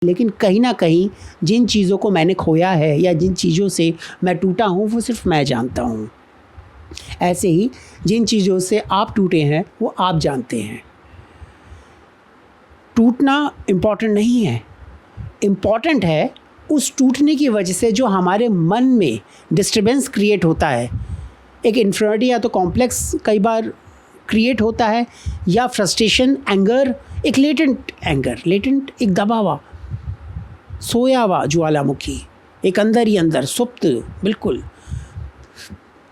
लेकिन कहीं ना कहीं जिन चीज़ों को मैंने खोया है या जिन चीज़ों से मैं टूटा हूँ वो सिर्फ मैं जानता हूँ। ऐसे ही जिन चीज़ों से आप टूटे हैं वो आप जानते हैं। टूटना इम्पॉर्टेंट नहीं है, इम्पॉर्टेंट है उस टूटने की वजह से जो हमारे मन में डिस्टर्बेंस क्रिएट होता है। एक इन्फिनिटी या तो कॉम्प्लेक्स कई बार क्रिएट होता है, या फ्रस्ट्रेशन, एंगर, एक लेटेंट एंगर, लेटेंट एक दबा हुआ, सोया हुआ ज्वालामुखी, एक अंदर ही अंदर सुप्त बिल्कुल।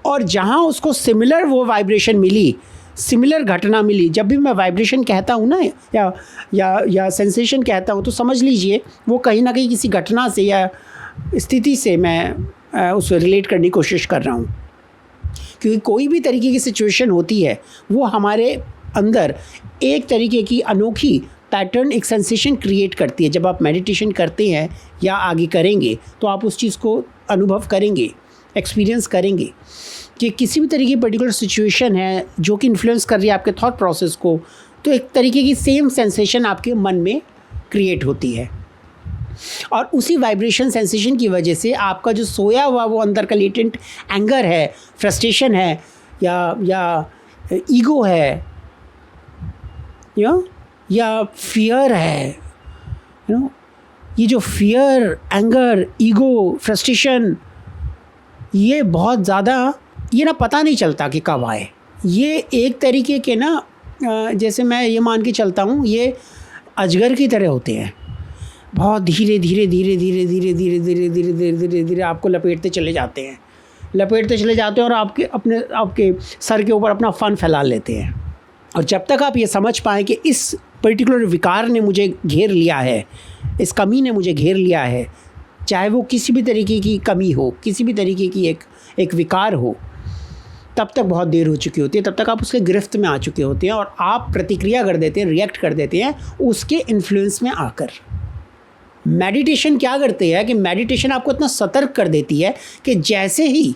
और जहाँ उसको सिमिलर वो वाइब्रेशन मिली, सिमिलर घटना मिली, जब भी मैं वाइब्रेशन कहता हूँ ना या सेंसेशन कहता हूँ, तो समझ लीजिए वो कहीं ना कहीं किसी घटना से या स्थिति से मैं उससे रिलेट करने की कोशिश कर रहा हूँ। क्योंकि कोई भी तरीके की सिचुएशन होती है वो हमारे अंदर एक तरीके की अनोखी पैटर्न, एक सेंसेशन क्रिएट करती है। जब आप मेडिटेशन करते हैं या आगे करेंगे तो आप उस चीज़ को अनुभव करेंगे, एक्सपीरियंस करेंगे कि किसी भी तरीके की पर्टिकुलर सिचुएशन है जो कि इन्फ्लुएंस कर रही है आपके थॉट प्रोसेस को, तो एक तरीके की सेम सेंसेशन आपके मन में क्रिएट होती है। और उसी वाइब्रेशन सेंसेशन की वजह से आपका जो सोया हुआ वो अंदर का लेटेंट एंगर है, फ्रस्ट्रेशन है या ईगो है या फियर है, ये जो फियर, एंगर, ईगो, फ्रस्ट्रेशन, ये बहुत ज़्यादा ये ना पता नहीं चलता कि कब आए। ये एक तरीके के ना जैसे मैं ये मान के चलता हूँ, ये अजगर की तरह होते हैं। बहुत धीरे धीरे धीरे धीरे धीरे धीरे धीरे धीरे धीरे धीरे धीरे आपको लपेटते चले जाते हैं और आपके सर के ऊपर अपना फन फैला लेते हैं। और जब तक आप ये समझ पाएँ कि इस पर्टिकुलर विकार ने मुझे घेर लिया है, इस कमी ने मुझे घेर लिया है, चाहे वो किसी भी तरीके की कमी हो, किसी भी तरीके की एक विकार हो, तब तक बहुत देर हो चुकी होती है। तब तक आप उसके गिरफ्त में आ चुके होते हैं और आप प्रतिक्रिया कर देते हैं, रिएक्ट कर देते हैं उसके इन्फ्लुएंस में आकर। मेडिटेशन क्या करते हैं कि मेडिटेशन आपको इतना सतर्क कर देती है कि जैसे ही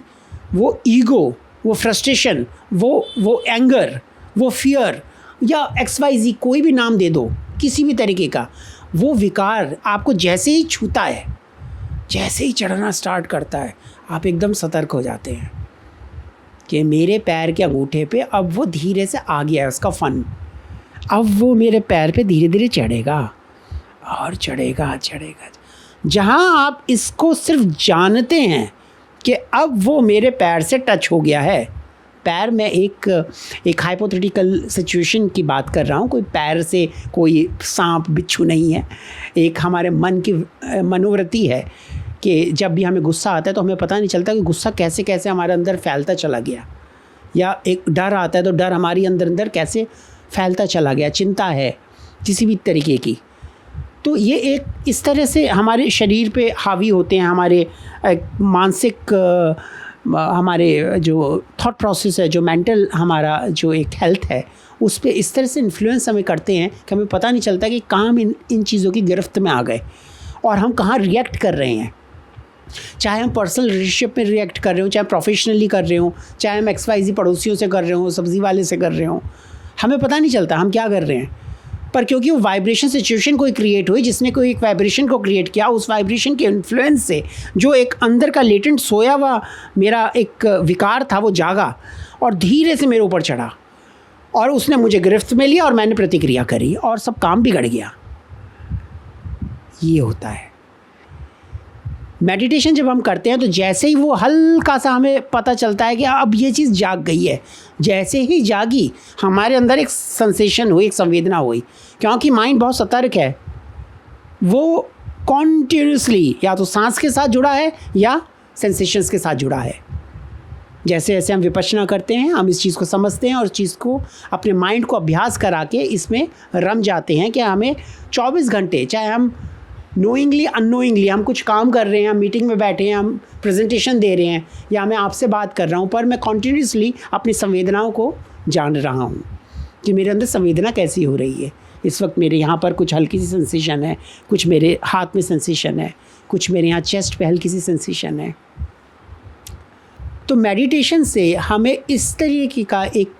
वो ईगो, वो फ्रस्ट्रेशन, वो एंगर, वो फियर या XYZ कोई भी नाम दे दो, किसी भी तरीके का वो विकार आपको जैसे ही छूता है, जैसे ही चढ़ना स्टार्ट करता है, आप एकदम सतर्क हो जाते हैं कि मेरे पैर के अंगूठे पे अब वो धीरे से आ गया है उसका फन। अब वो मेरे पैर पे धीरे धीरे चढ़ेगा और चढ़ेगा। जहाँ आप इसको सिर्फ जानते हैं कि अब वो मेरे पैर से टच हो गया है। पैर में एक हाइपोथेटिकल सिचुएशन की बात कर रहा हूँ, कोई पैर से कोई सांप बिच्छू नहीं है। एक हमारे मन की मनोवृत्ति है कि जब भी हमें गुस्सा आता है तो हमें पता नहीं चलता कि गुस्सा कैसे कैसे हमारे अंदर फैलता चला गया, या एक डर आता है तो डर हमारी अंदर कैसे फैलता चला गया, चिंता है किसी भी तरीके की। तो ये एक इस तरह से हमारे शरीर पे हावी होते हैं, हमारे मानसिक, हमारे जो थॉट प्रोसेस है, जो मेंटल हमारा जो एक हेल्थ है, उस पे इस तरह से इन्फ्लुएंस हमें करते हैं कि हमें पता नहीं चलता कि कहाँ हम इन चीज़ों की गिरफ्त में आ गए और हम कहाँ रिएक्ट कर रहे हैं। चाहे हम पर्सनल रिलेशनशिप में रिएक्ट कर रहे हो, चाहे प्रोफेशनली कर रहे हो, चाहे हम XYZ पड़ोसियों से कर रहे हो, सब्ज़ी वाले से कर रहे हो, हमें पता नहीं चलता हम क्या कर रहे हैं। पर क्योंकि वो वाइब्रेशन सिचुएशन कोई क्रिएट हुई, जिसने कोई एक वाइब्रेशन को क्रिएट किया, उस वाइब्रेशन के इन्फ्लुएंस से जो एक अंदर का लेटेंट सोया हुआ मेरा एक विकार था वो जागा और धीरे से मेरे ऊपर चढ़ा और उसने मुझे गिरफ्त में लिया और मैंने प्रतिक्रिया करी और सब काम बिगड़ गया। ये होता है मेडिटेशन। जब हम करते हैं तो जैसे ही वो हल्का सा हमें पता चलता है कि अब ये चीज़ जाग गई है, जैसे ही जागी हमारे अंदर एक सेंसेशन हुई, एक संवेदना हुई, क्योंकि माइंड बहुत सतर्क है, वो कॉन्टिन्यूसली या तो सांस के साथ जुड़ा है या सेंसेशंस के साथ जुड़ा है। जैसे जैसे हम विपश्यना करते हैं हम इस चीज़ को समझते हैं और इस चीज़ को अपने माइंड को अभ्यास करा के इसमें रम जाते हैं कि हमें 24 घंटे, चाहे हम नोइंगली अननोइंगली हम कुछ काम कर रहे हैं, हम मीटिंग में बैठे हैं, हम प्रेजेंटेशन दे रहे हैं, या मैं आपसे बात कर रहा हूँ, पर मैं कॉन्टिन्यूसली अपनी संवेदनाओं को जान रहा हूँ कि मेरे अंदर संवेदना कैसी हो रही है। इस वक्त मेरे यहाँ पर कुछ हल्की सी सेंसेशन है, कुछ मेरे हाथ में सेंसेशन है, कुछ मेरे यहाँ चेस्ट पे हल्की सी सेंसेशन है। तो मेडिटेशन से हमें इस तरीके का एक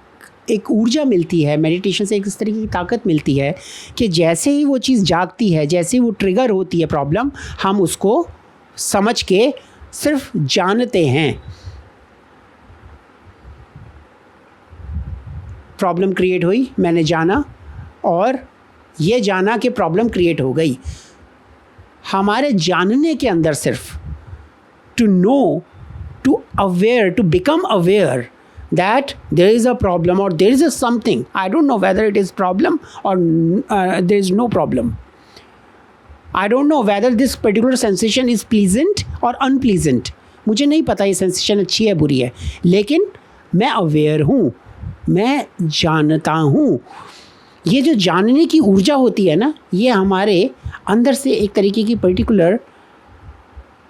एक ऊर्जा मिलती है, मेडिटेशन से एक इस तरीके की ताकत मिलती है कि जैसे ही वो चीज़ जागती है, जैसे ही वो ट्रिगर होती है प्रॉब्लम, हम उसको समझ के सिर्फ जानते हैं। प्रॉब्लम क्रिएट हुई, मैंने जाना और ये जाना कि प्रॉब्लम क्रिएट हो गई। हमारे जानने के अंदर सिर्फ to know, to aware, to become aware that there is a problem or there is a something. I don't know whether it is problem or there is no problem. I don't know whether this particular sensation is pleasant or unpleasant. मुझे नहीं पता ये sensation अच्छी है बुरी है, लेकिन मैं अवेयर हूँ, मैं जानता हूँ। ये जो जानने की ऊर्जा होती है ना, ये हमारे अंदर से एक तरीके की पर्टिकुलर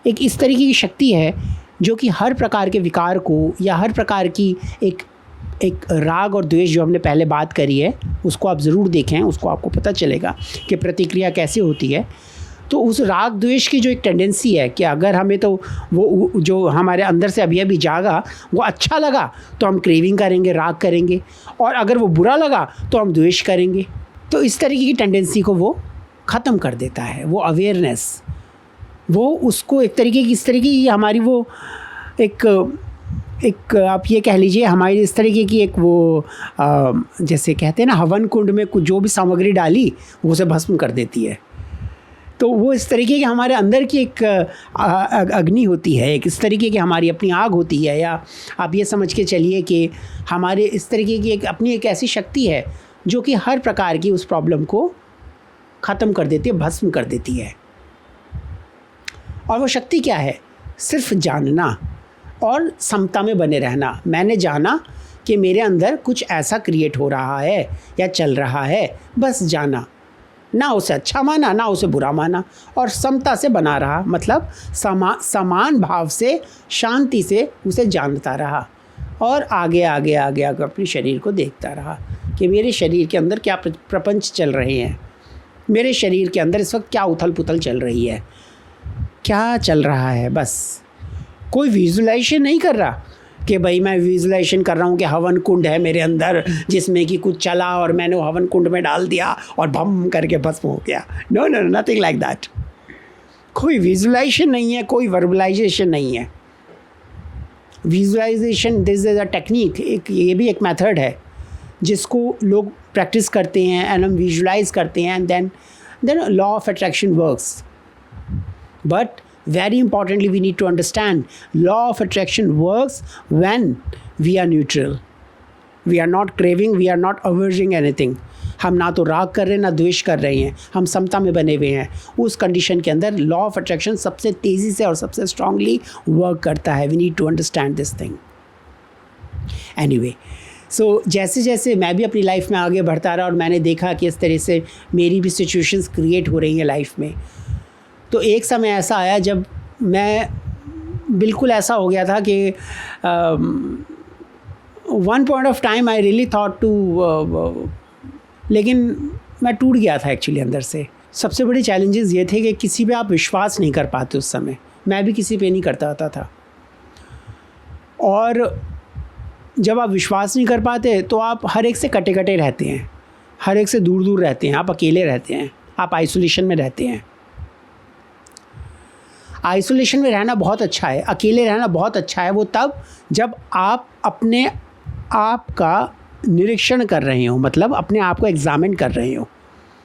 एक इस तरीके की शक्ति है जो कि हर प्रकार के विकार को या हर प्रकार की एक राग और द्वेष जो हमने पहले बात करी है उसको आप ज़रूर देखें, उसको आपको पता चलेगा कि प्रतिक्रिया कैसे होती है। तो उस राग द्वेष की जो एक टेंडेंसी है कि अगर हमें तो वो जो हमारे अंदर से अभी अभी जागा वो अच्छा लगा तो हम क्रेविंग करेंगे, राग करेंगे, और अगर वो बुरा लगा तो हम द्वेष करेंगे। तो इस तरीके की टेंडेंसी को वो ख़त्म कर देता है, वो अवेयरनेस, वो उसको एक तरीके की इस तरीके की हमारी वो एक आप ये कह लीजिए हमारी इस तरीके की एक वो जैसे कहते हैं ना हवन कुंड में कुछ जो भी सामग्री डाली वो उसे भस्म कर देती है। तो वो इस तरीके की हमारे अंदर की एक अग्नि होती है, एक इस तरीके की हमारी अपनी आग होती है, या आप ये समझ के चलिए कि हमारे इस तरीके की एक अपनी एक ऐसी शक्ति है जो कि हर प्रकार की उस प्रॉब्लम को ख़त्म कर देती है, भस्म कर देती है। और वो शक्ति क्या है? सिर्फ जानना और समता में बने रहना। मैंने जाना कि मेरे अंदर कुछ ऐसा क्रिएट हो रहा है या चल रहा है, बस जाना, ना उसे अच्छा माना ना उसे बुरा माना, और समता से बना रहा, मतलब समान भाव से शांति से उसे जानता रहा, और आगे आगे आगे आगे अपने शरीर को देखता रहा कि मेरे शरीर के अंदर क्या प्रपंच चल रहे हैं, मेरे शरीर के अंदर इस वक्त क्या उथल पुथल चल रही है, क्या चल रहा है। बस कोई विजुलाइजेशन नहीं कर रहा कि भाई मैं विजुलाइजेशन कर रहा हूँ कि हवन कुंड है मेरे अंदर जिसमें कि कुछ चला और मैंने वो हवन कुंड में डाल दिया और भम करके भस्म हो गया। No no, nothing like that. कोई विजुलाइजेशन नहीं है, कोई वर्बलाइजेशन नहीं है। Visualization this is a technique, एक ये भी एक मेथड है जिसको लोग प्रैक्टिस करते हैं एंड हम विजुलाइज करते हैं, and then law of attraction works. But very importantly, we need to understand law of attraction works when we are neutral. We are not craving, we are not averting anything. हम ना तो राग कर रहे हैं ना द्वेष कर रहे हैं, हम समता में बने हुए हैं। उस कंडीशन के अंदर लॉ ऑफ अट्रैक्शन सबसे तेज़ी से और सबसे स्ट्रांगली वर्क करता है। We need to understand this thing. Anyway, so जैसे जैसे मैं भी अपनी लाइफ में आगे बढ़ता रहा और मैंने देखा कि इस तरह से मेरी भी सिचुएशंस क्रिएट हो रही हैं लाइफ में, तो एक समय ऐसा आया जब मैं बिल्कुल ऐसा हो गया था कि one point of time I really thought to, लेकिन मैं टूट गया था एक्चुअली अंदर से। सबसे बड़ी चैलेंजेस ये थे कि किसी पे आप विश्वास नहीं कर पाते उस समय। मैं भी किसी पे नहीं करता आता था, और जब आप विश्वास नहीं कर पाते तो आप हर एक से कटे कटे रहते हैं, हर एक से दूर दूर रहते हैं, आप अकेले रहते हैं, आप आइसोलेशन में रहते हैं। आइसोलेशन में रहना बहुत अच्छा है, अकेले रहना बहुत अच्छा है वो तब जब आप अपने आप का निरीक्षण कर रहे हो, मतलब अपने आप को एग्जामिन कर रहे हो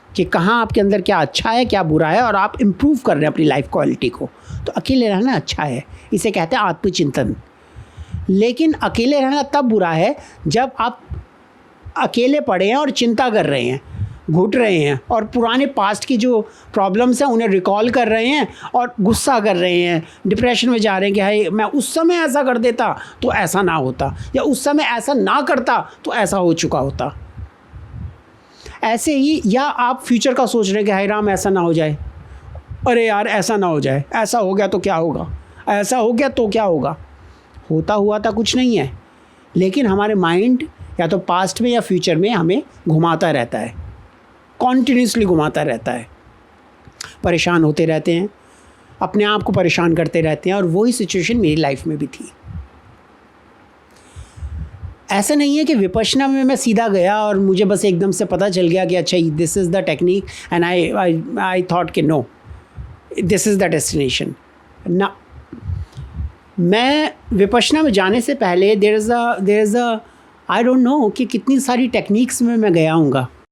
कि कहाँ आपके अंदर क्या अच्छा है क्या बुरा है, और आप इम्प्रूव कर रहे हैं अपनी लाइफ क्वालिटी को। तो अकेले रहना अच्छा है, इसे कहते हैं आत्मचिंतन। लेकिन अकेले रहना तब बुरा है जब आप अकेले पड़े हैं और चिंता कर रहे हैं, घुट रहे हैं, और पुराने पास्ट की जो प्रॉब्लम्स हैं उन्हें रिकॉल कर रहे हैं और गुस्सा कर रहे हैं, डिप्रेशन में जा रहे हैं कि हाय मैं उस समय ऐसा कर देता तो ऐसा ना होता, या उस समय ऐसा ना करता तो ऐसा हो चुका होता। ऐसे ही, या आप फ्यूचर का सोच रहे हैं कि हाय राम ऐसा ना हो जाए, अरे यार ऐसा ना हो जाए, ऐसा हो गया तो क्या होगा, ऐसा हो गया तो क्या होगा। होता हुआ था कुछ नहीं है, लेकिन हमारे माइंड या तो पास्ट में या फ्यूचर में हमें घुमाता रहता है, कॉन्टिन्यूसली घुमाता रहता है, परेशान होते रहते हैं, अपने आप को परेशान करते रहते हैं। और वही सिचुएशन मेरी लाइफ में भी थी। ऐसा नहीं है कि विपश्यना में मैं सीधा गया और मुझे बस एकदम से पता चल गया कि अच्छा this is the technique and I thought कि no this is the destination ना। मैं विपश्यना में जाने से पहले there is a I don't know कि कितनी सारी टेक्निक्स में मैं गया हूँगा